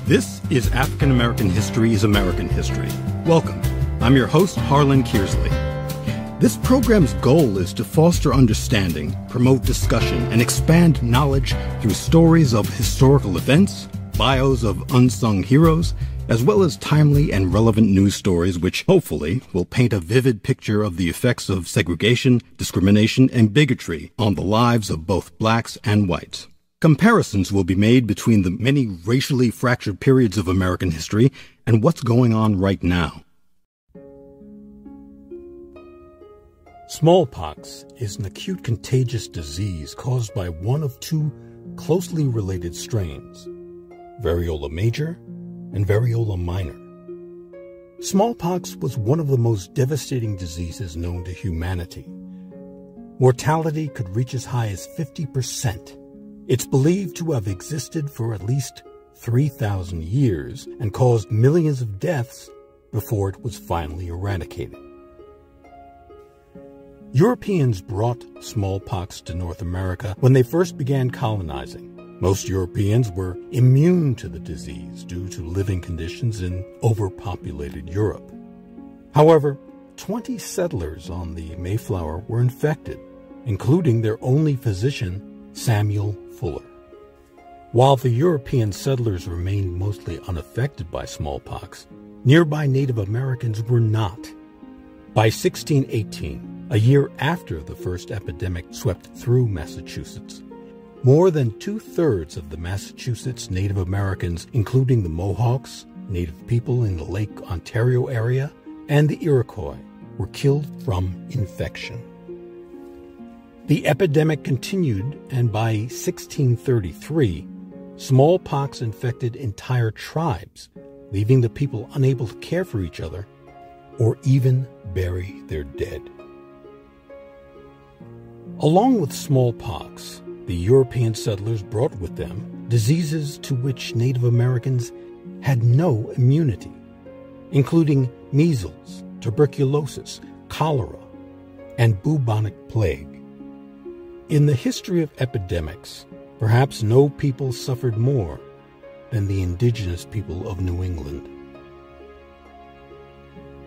This is African American History is American History. Welcome. I'm your host, Harlan Kearsley. This program's goal is to foster understanding, promote discussion, and expand knowledge through stories of historical events, bios of unsung heroes, as well as timely and relevant news stories which, hopefully, will paint a vivid picture of the effects of segregation, discrimination, and bigotry on the lives of both blacks and whites. Comparisons will be made between the many racially fractured periods of American history and what's going on right now. Smallpox is an acute contagious disease caused by one of two closely related strains, variola major and variola minor. Smallpox was one of the most devastating diseases known to humanity. Mortality could reach as high as 50%. It's believed to have existed for at least 3,000 years and caused millions of deaths before it was finally eradicated. Europeans brought smallpox to North America when they first began colonizing. Most Europeans were immune to the disease due to living conditions in overpopulated Europe. However, 20 settlers on the Mayflower were infected, including their only physician, Samuel Fuller. While the European settlers remained mostly unaffected by smallpox, nearby Native Americans were not. By 1618, a year after the first epidemic swept through Massachusetts, more than two-thirds of the Massachusetts Native Americans, including the Mohawks, Native people in the Lake Ontario area, and the Iroquois, were killed from infection. The epidemic continued, and by 1633, smallpox infected entire tribes, leaving the people unable to care for each other or even bury their dead. Along with smallpox, the European settlers brought with them diseases to which Native Americans had no immunity, including measles, tuberculosis, cholera, and bubonic plague. In the history of epidemics, perhaps no people suffered more than the indigenous people of New England.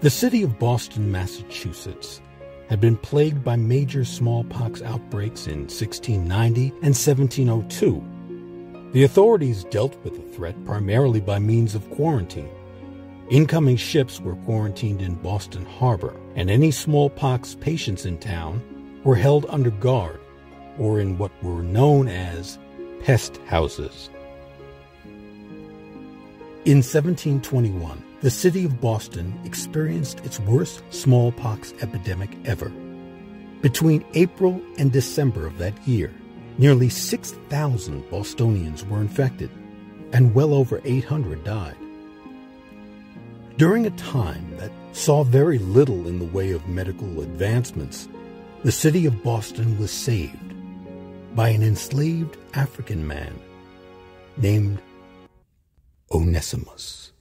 The city of Boston, Massachusetts, had been plagued by major smallpox outbreaks in 1690 and 1702. The authorities dealt with the threat primarily by means of quarantine. Incoming ships were quarantined in Boston Harbor, and any smallpox patients in town were held under guard or in what were known as pest houses. In 1721, the city of Boston experienced its worst smallpox epidemic ever. Between April and December of that year, nearly 6,000 Bostonians were infected, and well over 800 died. During a time that saw very little in the way of medical advancements, the city of Boston was saved by an enslaved African man named Onesimus.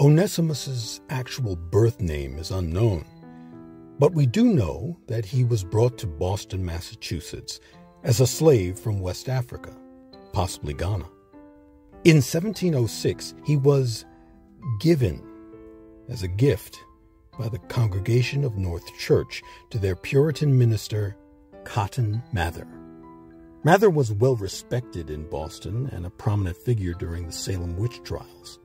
Onesimus's actual birth name is unknown, but we do know that he was brought to Boston, Massachusetts as a slave from West Africa, possibly Ghana. In 1706, he was given as a gift by the Congregation of North Church to their Puritan minister, Cotton Mather. Mather was well respected in Boston and a prominent figure during the Salem witch trials.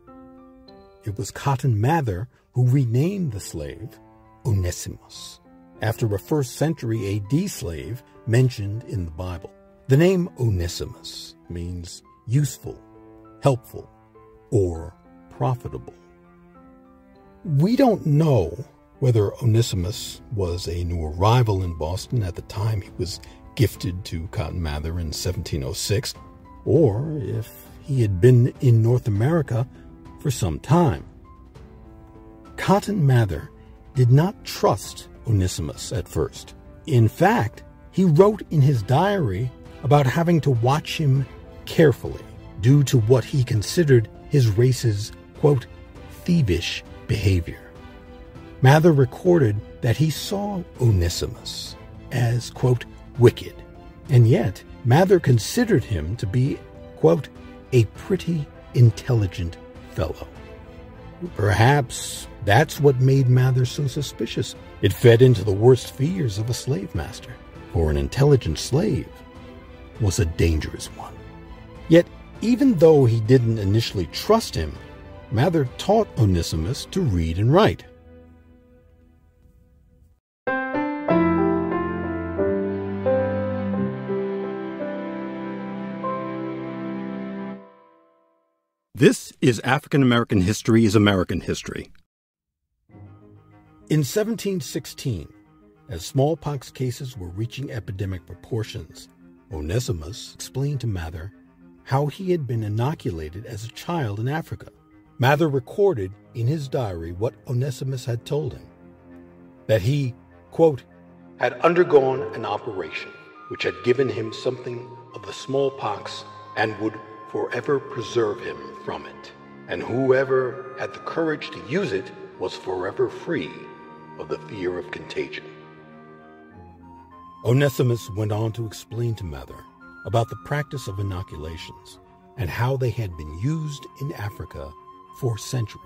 It was Cotton Mather who renamed the slave Onesimus, after a 1st century AD slave mentioned in the Bible. The name Onesimus means useful, helpful, or profitable. We don't know whether Onesimus was a new arrival in Boston at the time he was gifted to Cotton Mather in 1706, or if he had been in North America for some time. Cotton Mather did not trust Onesimus at first. In fact, he wrote in his diary about having to watch him carefully due to what he considered his race's, quote, thievish behavior. Mather recorded that he saw Onesimus as, quote, wicked, and yet Mather considered him to be, quote, a pretty intelligent fellow. Perhaps that's what made Mather so suspicious. It fed into the worst fears of a slave master, for an intelligent slave was a dangerous one. Yet, even though he didn't initially trust him, Mather taught Onesimus to read and write. This is African American History is American History. In 1716, as smallpox cases were reaching epidemic proportions, Onesimus explained to Mather how he had been inoculated as a child in Africa. Mather recorded in his diary what Onesimus had told him, that he, quote, had undergone an operation which had given him something of the smallpox and would forever preserve him from it, and whoever had the courage to use it was forever free of the fear of contagion. Onesimus went on to explain to Mather about the practice of inoculations and how they had been used in Africa for centuries.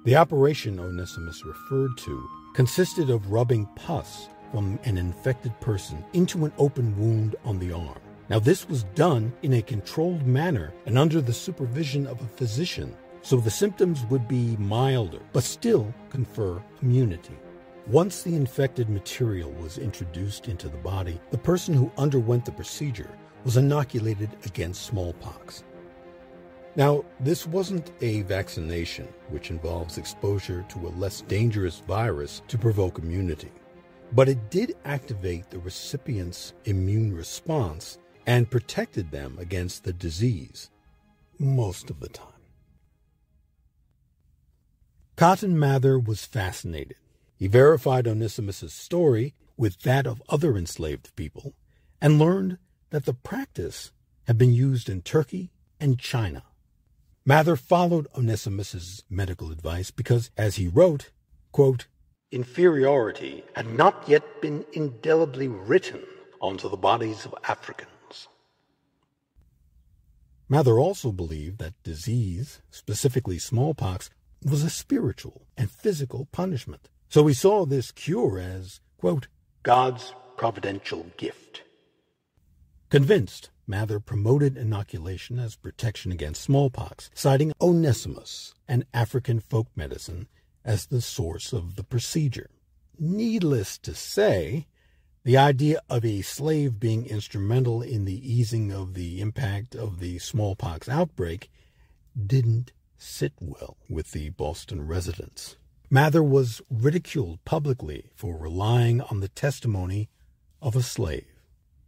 The operation Onesimus referred to consisted of rubbing pus from an infected person into an open wound on the arm. Now, this was done in a controlled manner and under the supervision of a physician, so the symptoms would be milder, but still confer immunity. Once the infected material was introduced into the body, the person who underwent the procedure was inoculated against smallpox. Now, this wasn't a vaccination, which involves exposure to a less dangerous virus to provoke immunity, but it did activate the recipient's immune response and protected them against the disease most of the time. Cotton Mather was fascinated. He verified Onesimus's story with that of other enslaved people and learned that the practice had been used in Turkey and China. Mather followed Onesimus's medical advice because, as he wrote, quote, inferiority had not yet been indelibly written onto the bodies of Africans. Mather also believed that disease, specifically smallpox, was a spiritual and physical punishment. So he saw this cure as, quote, God's providential gift. Convinced, Mather promoted inoculation as protection against smallpox, citing Onesimus and African folk medicine as the source of the procedure. Needless to say, the idea of a slave being instrumental in the easing of the impact of the smallpox outbreak didn't sit well with the Boston residents. Mather was ridiculed publicly for relying on the testimony of a slave.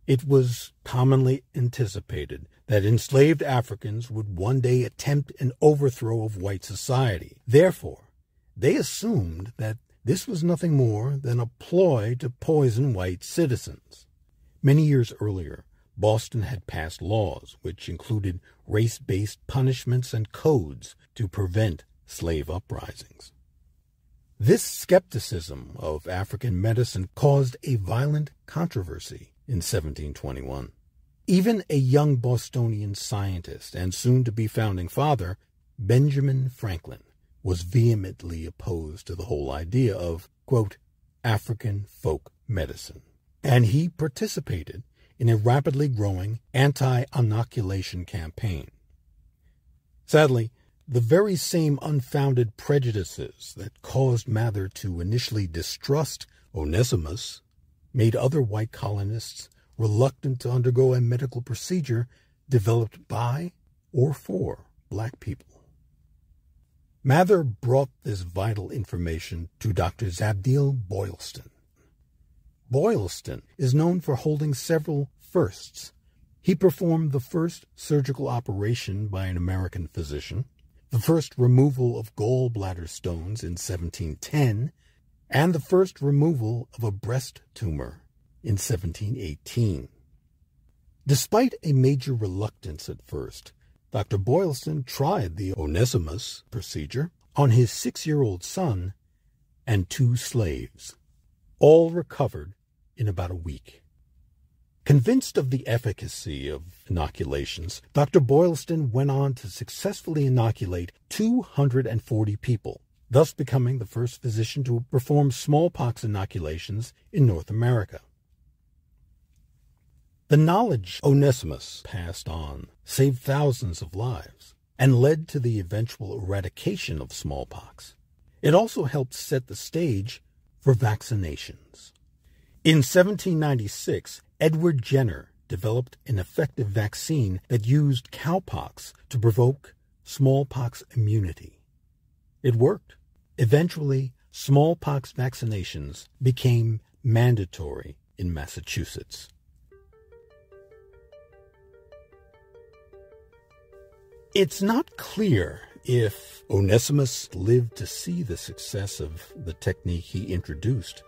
It was commonly anticipated that enslaved Africans would one day attempt an overthrow of white society. Therefore, they assumed that this was nothing more than a ploy to poison white citizens. Many years earlier, Boston had passed laws which included race-based punishments and codes to prevent slave uprisings. This skepticism of African medicine caused a violent controversy in 1721. Even a young Bostonian scientist and soon-to-be founding father, Benjamin Franklin, was vehemently opposed to the whole idea of, quote, African folk medicine, and he participated in a rapidly growing anti-inoculation campaign. Sadly, the very same unfounded prejudices that caused Mather to initially distrust Onesimus made other white colonists reluctant to undergo a medical procedure developed by or for black people. Mather brought this vital information to Dr. Zabdiel Boylston. Boylston is known for holding several firsts. He performed the first surgical operation by an American physician, the first removal of gallbladder stones in 1710, and the first removal of a breast tumor in 1718. Despite a major reluctance at first, Dr. Boylston tried the Onesimus procedure on his 6-year-old son and 2 slaves. All recovered in about a week. Convinced of the efficacy of inoculations, Dr. Boylston went on to successfully inoculate 240 people, thus becoming the first physician to perform smallpox inoculations in North America. The knowledge Onesimus passed on saved thousands of lives and led to the eventual eradication of smallpox. It also helped set the stage for vaccinations. In 1796, Edward Jenner developed an effective vaccine that used cowpox to provoke smallpox immunity. It worked. Eventually, smallpox vaccinations became mandatory in Massachusetts. It's not clear if Onesimus lived to see the success of the technique he introduced.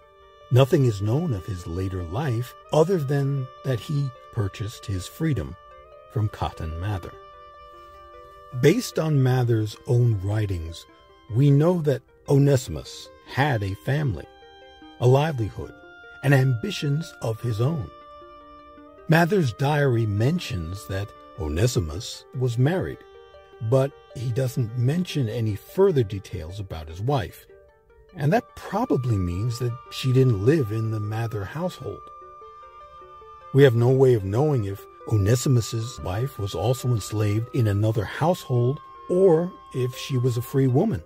Nothing is known of his later life other than that he purchased his freedom from Cotton Mather. Based on Mather's own writings, we know that Onesimus had a family, a livelihood, and ambitions of his own. Mather's diary mentions that Onesimus was married, but he doesn't mention any further details about his wife, and that probably means that she didn't live in the Mather household. We have no way of knowing if Onesimus's wife was also enslaved in another household or if she was a free woman.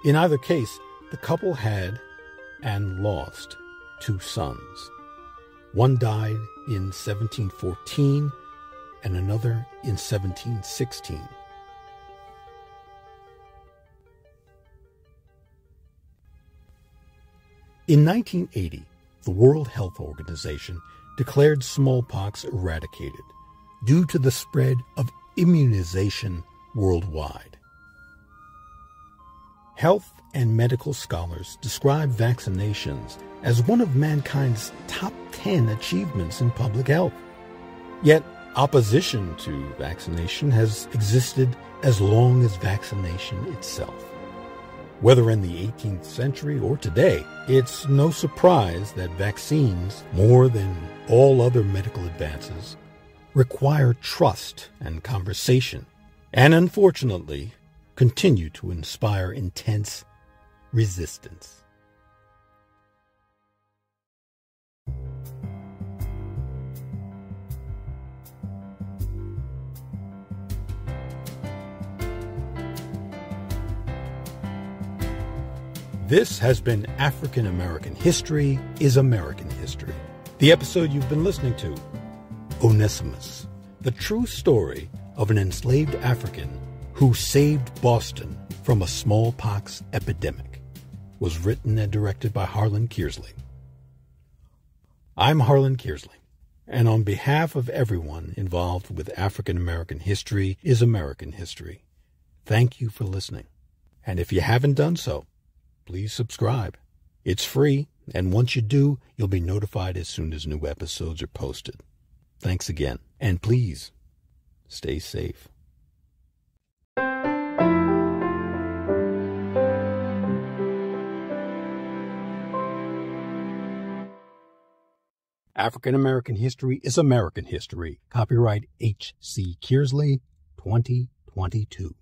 In either case, the couple had and lost 2 sons. One died in 1714 and another in 1716. In 1980, the World Health Organization declared smallpox eradicated due to the spread of immunization worldwide. Health and medical scholars describe vaccinations as one of mankind's top 10 achievements in public health. Yet, opposition to vaccination has existed as long as vaccination itself. Whether in the 18th century or today, it's no surprise that vaccines, more than all other medical advances, require trust and conversation, and unfortunately, continue to inspire intense resistance. This has been African American History is American History. The episode you've been listening to, Onesimus, the true story of an enslaved African who saved Boston from a smallpox epidemic, was written and directed by Harlan Kearsley. I'm Harlan Kearsley, and on behalf of everyone involved with African American History is American History, thank you for listening. And if you haven't done so, please subscribe. It's free, and once you do, you'll be notified as soon as new episodes are posted. Thanks again, and please, stay safe. African American History is American History. Copyright H.C. Kearsley, 2022.